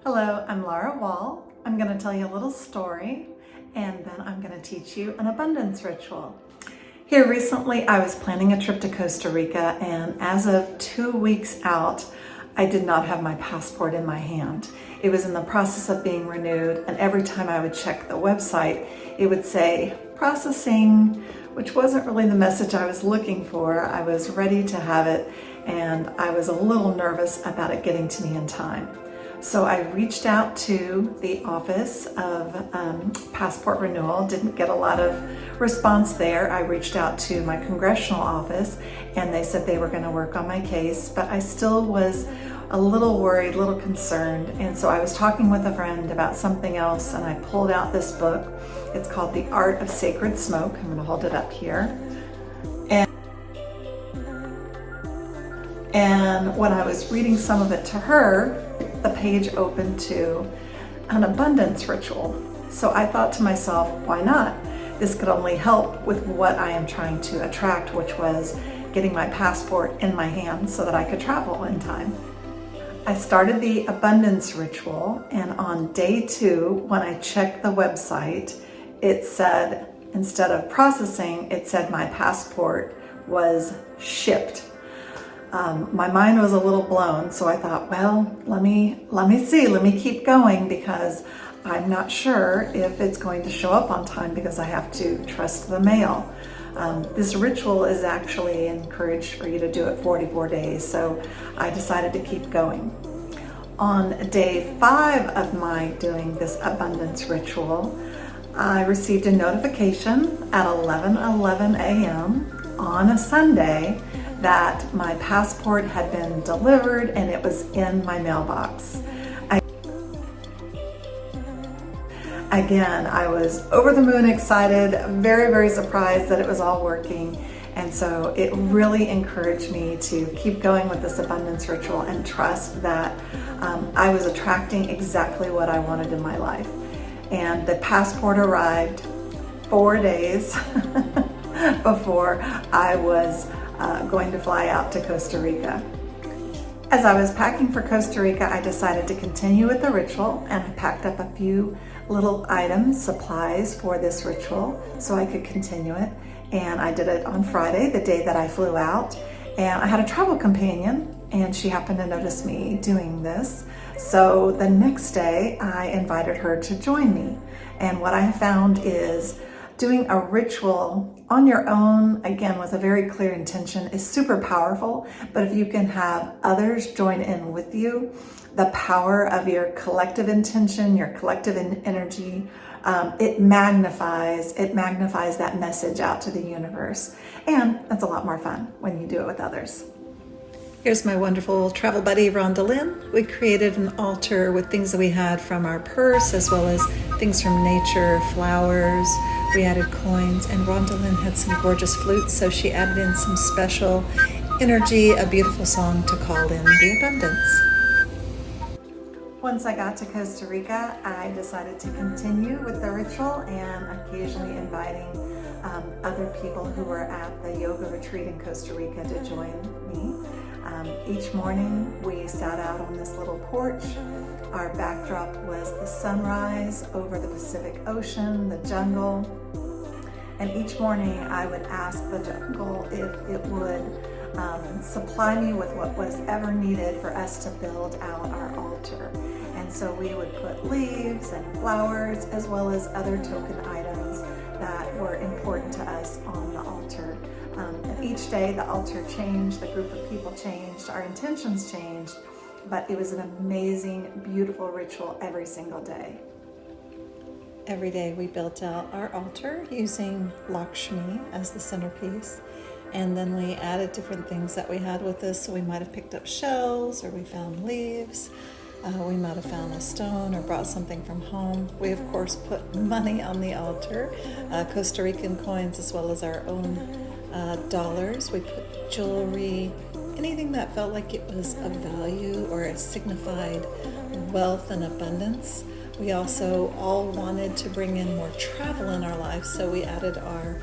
Hello, I'm Laura Wall. I'm going to tell you a little story and then I'm going to teach you an abundance ritual. Here recently, I was planning a trip to Costa Rica, and as of 2 weeks out, I did not have my passport in my hand. It was in the process of being renewed, and every time I would check the website, it would say processing, which wasn't really the message I was looking for. I was ready to have it, and I was a little nervous about it getting to me in time. So I reached out to the Office of Passport Renewal, didn't get a lot of response there. I reached out to my congressional office and they said they were going to work on my case, but I still was a little worried, a little concerned. And so I was talking with a friend about something else and I pulled out this book. It's called The Art of Sacred Smoke. I'm going to hold it up here. And when I was reading some of it to her, the page opened to an abundance ritual. So I thought to myself, why not? This could only help with what I am trying to attract, which was getting my passport in my hand so that I could travel in time. I started the abundance ritual, and on day 2, when I checked the website, it said, instead of processing, it said my passport was shipped. My mind was a little blown, so I thought, well, let me keep going because I'm not sure if it's going to show up on time because I have to trust the mail. This ritual is actually encouraged for you to do it 44 days, so I decided to keep going. On day 5 of my doing this abundance ritual, I received a notification at 11:11 a.m. on a Sunday that my passport had been delivered and it was in my mailbox. Again, I was over the moon excited, very, very surprised that it was all working. And so it really encouraged me to keep going with this abundance ritual and trust that I was attracting exactly what I wanted in my life. And the passport arrived 4 days before I was going to fly out to Costa Rica. As I was packing for Costa Rica, I decided to continue with the ritual, and I packed up a few little items, supplies for this ritual so I could continue it. And I did it on Friday, the day that I flew out. And I had a travel companion and she happened to notice me doing this. So the next day I invited her to join me. And what I found is doing a ritual on your own, again, with a very clear intention, is super powerful. But if you can have others join in with you, the power of your collective intention, your collective energy, it magnifies that message out to the universe. And that's a lot more fun when you do it with others. Here's my wonderful travel buddy, Rhonda Lynn. We created an altar with things that we had from our purse, as well as things from nature, flowers. We added coins, and Rhonda Lynn had some gorgeous flutes, so she added in some special energy, a beautiful song to call in the abundance. Once I got to Costa Rica, I decided to continue with the ritual and occasionally inviting other people who were at the yoga retreat in Costa Rica to join me. Each morning we sat out on this little porch. Our backdrop was the sunrise over the Pacific Ocean, the jungle. And each morning I would ask the jungle if it would supply me with what was ever needed for us to build out our altar. And so we would put leaves and flowers as well as other token items that were important to us on the altar. And each day the altar changed, the group of people changed, our intentions changed, but it was an amazing, beautiful ritual every single day. Every day we built out our altar using Lakshmi as the centerpiece. And then we added different things that we had with us. So we might have picked up shells, or we found leaves. We might have found a stone or brought something from home. We, of course, put money on the altar, Costa Rican coins, as well as our own dollars. We put jewelry, anything that felt like it was of value or it signified wealth and abundance. We also all wanted to bring in more travel in our lives, so we added our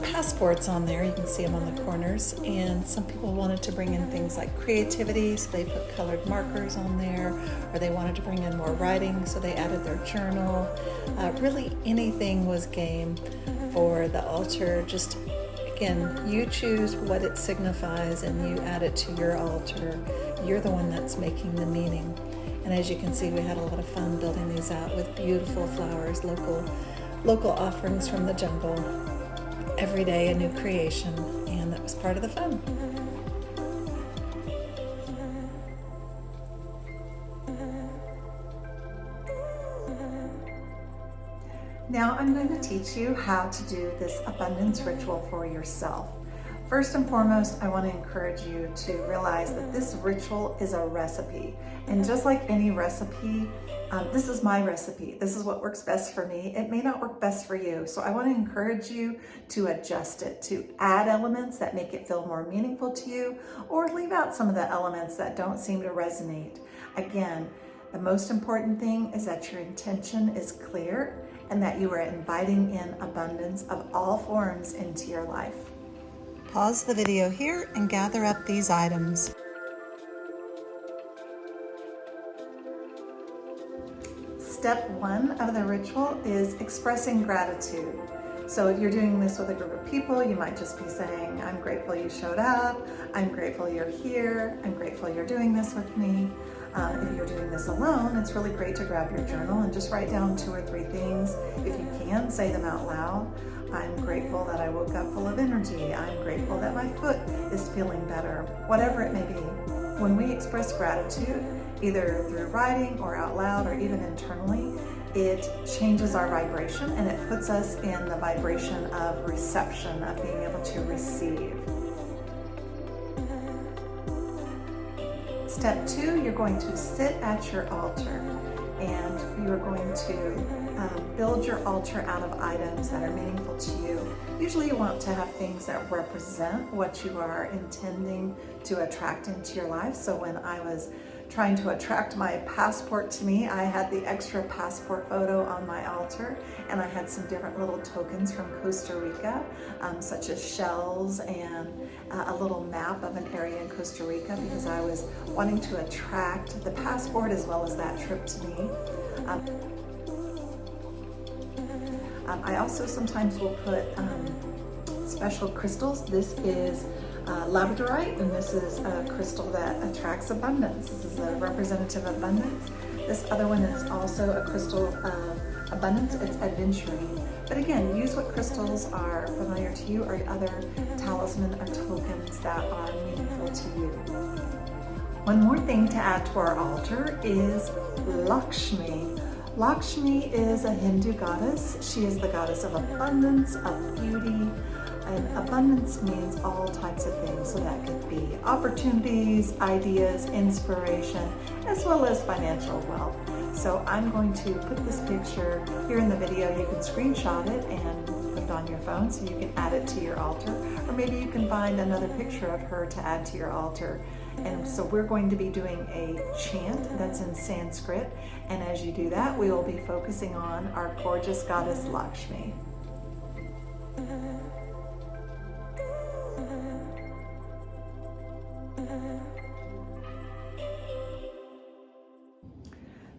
passports on there. You can see them on the corners, and some people wanted to bring in things like creativity, so they put colored markers on there, or they wanted to bring in more writing, so they added their journal. Really anything was game for the altar. Just again, you choose what it signifies and you add it to your altar. You're the one that's making the meaning. And as you can see, we had a lot of fun building these out with beautiful flowers, local offerings from the jungle. Every day a new creation, and that was part of the fun. Now I'm going to teach you how to do this abundance ritual for yourself. First and foremost, I want to encourage you to realize that this ritual is a recipe. And just like any recipe, this is my recipe. This is what works best for me. It may not work best for you. So I want to encourage you to adjust it, to add elements that make it feel more meaningful to you, or leave out some of the elements that don't seem to resonate. Again, the most important thing is that your intention is clear and that you are inviting in abundance of all forms into your life. Pause the video here and gather up these items. Step 1 of the ritual is expressing gratitude. So if you're doing this with a group of people, you might just be saying, I'm grateful you showed up, I'm grateful you're here, I'm grateful you're doing this with me. If you're doing this alone, it's really great to grab your journal and just write down 2 or 3 things. If you can, say them out loud. I'm grateful that I woke up full of energy. I'm grateful that my foot is feeling better. Whatever it may be. When we express gratitude, either through writing or out loud or even internally, it changes our vibration and it puts us in the vibration of reception, of being able to receive. Step 2, you're going to sit at your altar and you're going to build your altar out of items that are meaningful to you. Usually you want to have things that represent what you are intending to attract into your life. So when I was trying to attract my passport to me, I had the extra passport photo on my altar, and I had some different little tokens from Costa Rica, such as shells and a little map of an area in Costa Rica, because I was wanting to attract the passport as well as that trip to me. I also sometimes will put special crystals. This is labradorite, and this is a crystal that attracts abundance. This is a representative of abundance. This other one is also a crystal of abundance. It's adventuring. But again, use what crystals are familiar to you or other talisman or tokens that are meaningful to you. One more thing to add to our altar is Lakshmi. Lakshmi is a Hindu goddess. She is the goddess of abundance, of beauty, and abundance means all types of things. So that could be opportunities, ideas, inspiration, as well as financial wealth. So I'm going to put this picture here in the video. You can screenshot it and put it on your phone so you can add it to your altar. Or maybe you can find another picture of her to add to your altar. And so we're going to be doing a chant that's in Sanskrit. And as you do that, we will be focusing on our gorgeous goddess Lakshmi.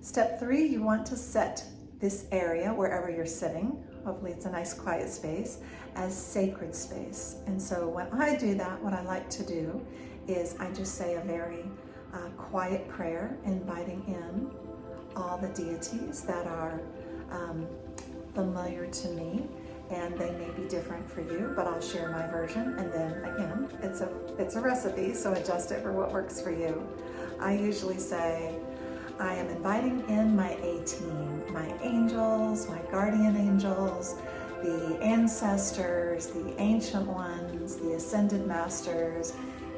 Step 3, you want to set this area, wherever you're sitting, hopefully it's a nice quiet space, as sacred space. And so when I do that, what I like to do is I just say a very quiet prayer, inviting in all the deities that are familiar to me, and they may be different for you, but I'll share my version. And then again, it's a recipe, so adjust it for what works for you. I usually say, I am inviting in my A-team, my angels, my guardian angels, the ancestors, the ancient ones, the ascended masters,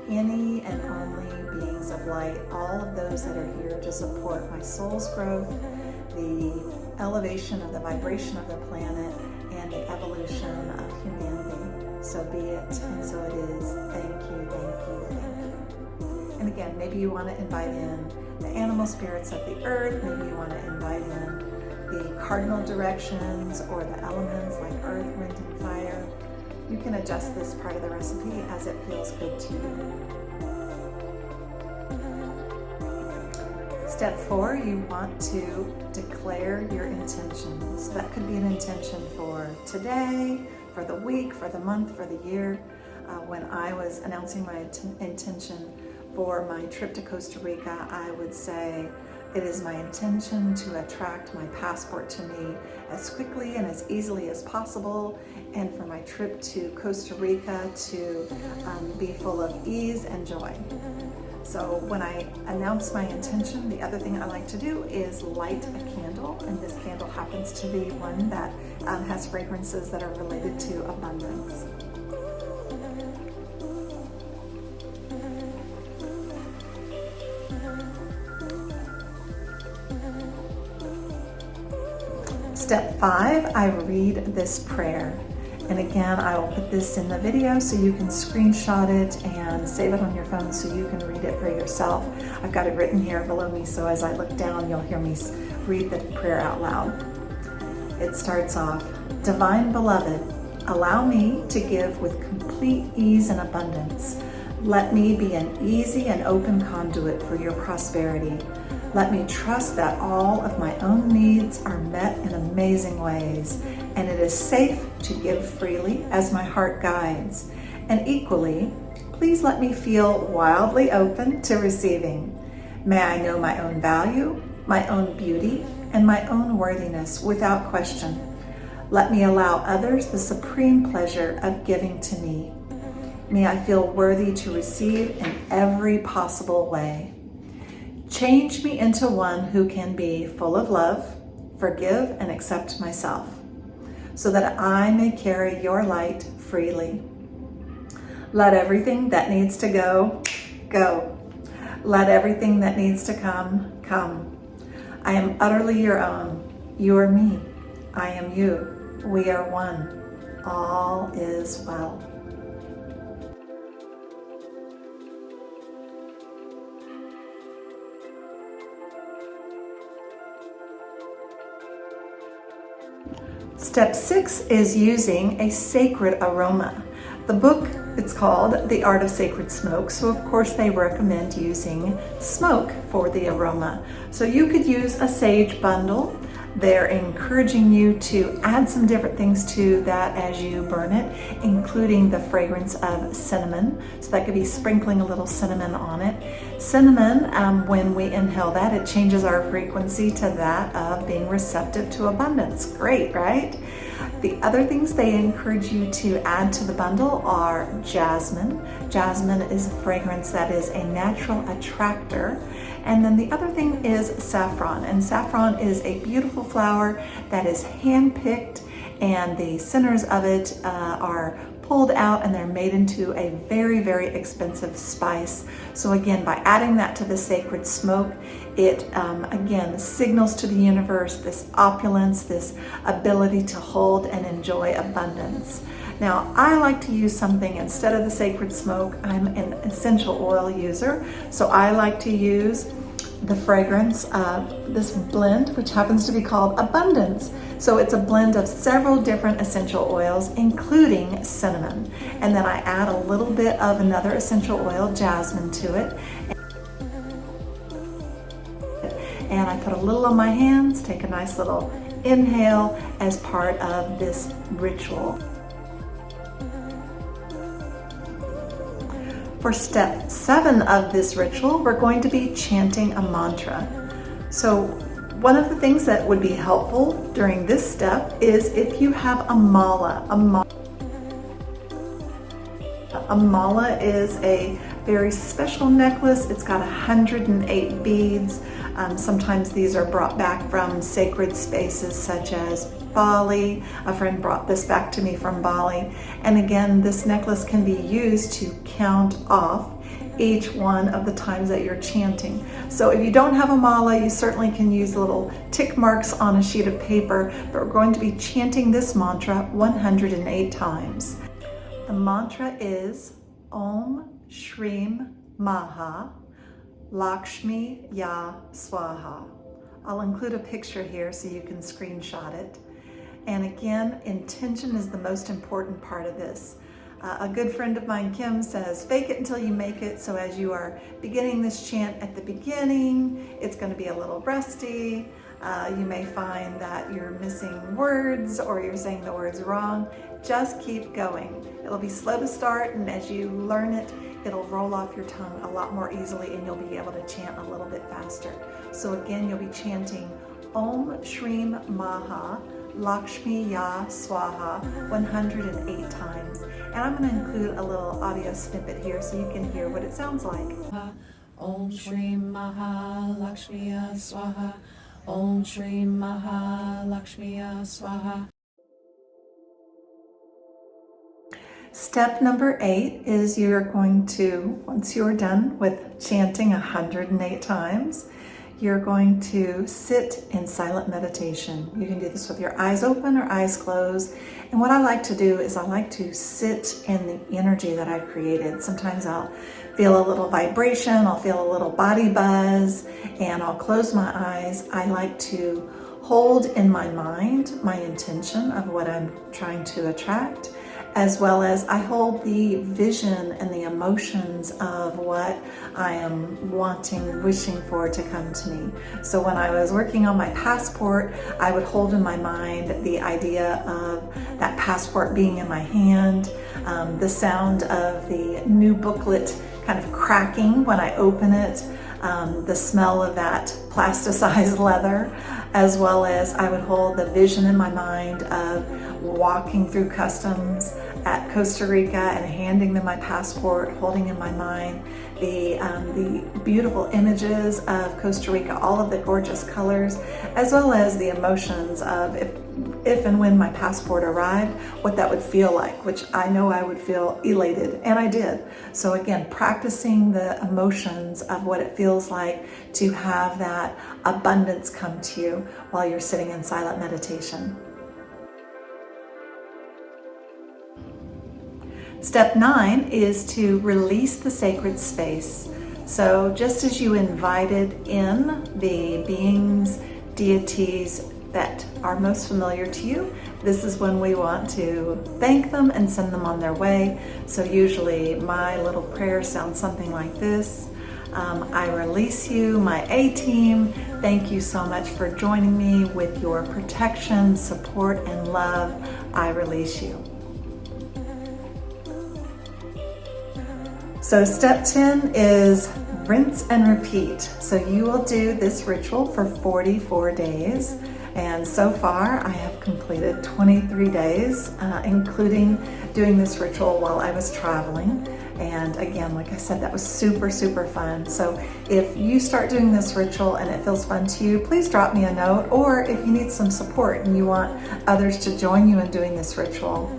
any and only beings of light, all of those that are here to support my soul's growth, the elevation of the vibration of the planet, and the evolution of humanity. So be it, and so it is. Thank you, thank you, thank you. And again, maybe you want to invite in the animal spirits of the earth, maybe you want to invite in the cardinal directions or the elements like earth, wind, and fire. You can adjust this part of the recipe as it feels good to you. Step 4, you want to declare your intention. So that could be an intention for today, for the week, for the month, for the year. When I was announcing my intention for my trip to Costa Rica, I would say, it is my intention to attract my passport to me as quickly and as easily as possible, and for my trip to Costa Rica to be full of ease and joy. So when I announce my intention, the other thing I like to do is light a candle, and this candle happens to be one that has fragrances that are related to abundance. Step 5, I read this prayer. And again, I will put this in the video so you can screenshot it and save it on your phone so you can read it for yourself. I've got it written here below me, so as I look down, you'll hear me read the prayer out loud. It starts off, Divine Beloved, allow me to give with complete ease and abundance. Let me be an easy and open conduit for your prosperity. Let me trust that all of my own needs are met in amazing ways, and it is safe to give freely as my heart guides. And equally, please let me feel wildly open to receiving. May I know my own value, my own beauty, and my own worthiness without question. Let me allow others the supreme pleasure of giving to me. May I feel worthy to receive in every possible way. Change me into one who can be full of love, forgive, and accept myself, so that I may carry your light freely. Let everything that needs to go, go. Let everything that needs to come, come. I am utterly your own. You are me. I am you. We are one. All is well. Step 6 is using a sacred aroma. The book, it's called The Art of Sacred Smoke, so of course they recommend using smoke for the aroma. So you could use a sage bundle. They're encouraging you to add some different things to that as you burn it, including the fragrance of cinnamon. So that could be sprinkling a little cinnamon on it. Cinnamon, when we inhale that, it changes our frequency to that of being receptive to abundance. Great, right? The other things they encourage you to add to the bundle are jasmine. Jasmine is a fragrance that is a natural attractor. And then the other thing is saffron. And saffron is a beautiful flower that is hand-picked, and the centers of it are pulled out and they're made into a very, very expensive spice. So again, by adding that to the sacred smoke, it again signals to the universe this opulence, this ability to hold and enjoy abundance. Now, I like to use something instead of the sacred smoke. I'm an essential oil user, so I like to use the fragrance of this blend, which happens to be called Abundance. So it's a blend of several different essential oils, including cinnamon. And then I add a little bit of another essential oil, jasmine, to it. And I put a little on my hands, take a nice little inhale as part of this ritual. For step 7 of this ritual, we're going to be chanting a mantra. So one of the things that would be helpful during this step is if you have a mala. A mala is a very special necklace. It's got 108 beads. Sometimes these are brought back from sacred spaces such as Bali. A friend brought this back to me from Bali. And again, this necklace can be used to count off each one of the times that you're chanting. So if you don't have a mala, you certainly can use little tick marks on a sheet of paper, but we're going to be chanting this mantra 108 times. The mantra is Om Shrim Maha Lakshmi Ya Swaha. I'll include a picture here so you can screenshot it. And again, intention is the most important part of this. A good friend of mine, Kim, says, fake it until you make it. So as you are beginning this chant at the beginning, it's going to be a little rusty. You may find that you're missing words or you're saying the words wrong. Just keep going. It'll be slow to start, and as you learn it, it'll roll off your tongue a lot more easily, and you'll be able to chant a little bit faster. So again, you'll be chanting Om Shreem Maha Lakshmi Ya Swaha 108 times. And I'm going to include a little audio snippet here so you can hear what it sounds like. Om Shreem Maha Lakshmi Ya Swaha. Om Shreem Maha Lakshmi Ya Swaha. Step number 8 is you're going to, once you're done with chanting 108 times, you're going to sit in silent meditation. You can do this with your eyes open or eyes closed. And what I like to do is I like to sit in the energy that I've created. Sometimes I'll feel a little vibration, I'll feel a little body buzz, and I'll close my eyes. I like to hold in my mind my intention of what I'm trying to attract, as well as I hold the vision and the emotions of what I am wanting, wishing for to come to me. So when I was working on my passport, I would hold in my mind the idea of that passport being in my hand, the sound of the new booklet kind of cracking when I open it, the smell of that plasticized leather, as well as I would hold the vision in my mind of walking through customs at Costa Rica and handing them my passport, holding in my mind the beautiful images of Costa Rica, all of the gorgeous colors, as well as the emotions of if and when my passport arrived, what that would feel like, which I know I would feel elated, and I did. So again, practicing the emotions of what it feels like to have that abundance come to you while you're sitting in silent meditation. Step 9 is to release the sacred space. So just as you invited in the beings, deities that are most familiar to you, this is when we want to thank them and send them on their way. So usually my little prayer sounds something like this. I release you, my A-team. Thank you so much for joining me with your protection, support, and love. I release you. So step 10 is rinse and repeat. So you will do this ritual for 44 days. And so far I have completed 23 days, including doing this ritual while I was traveling. And again, like I said, that was super, super fun. So if you start doing this ritual and it feels fun to you, please drop me a note. Or if you need some support and you want others to join you in doing this ritual,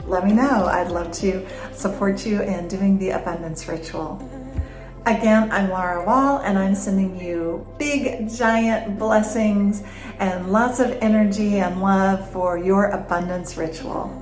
let me know. I'd love to support you in doing the abundance ritual. Again, I'm Laura Wall, and I'm sending you big, giant blessings and lots of energy and love for your abundance ritual.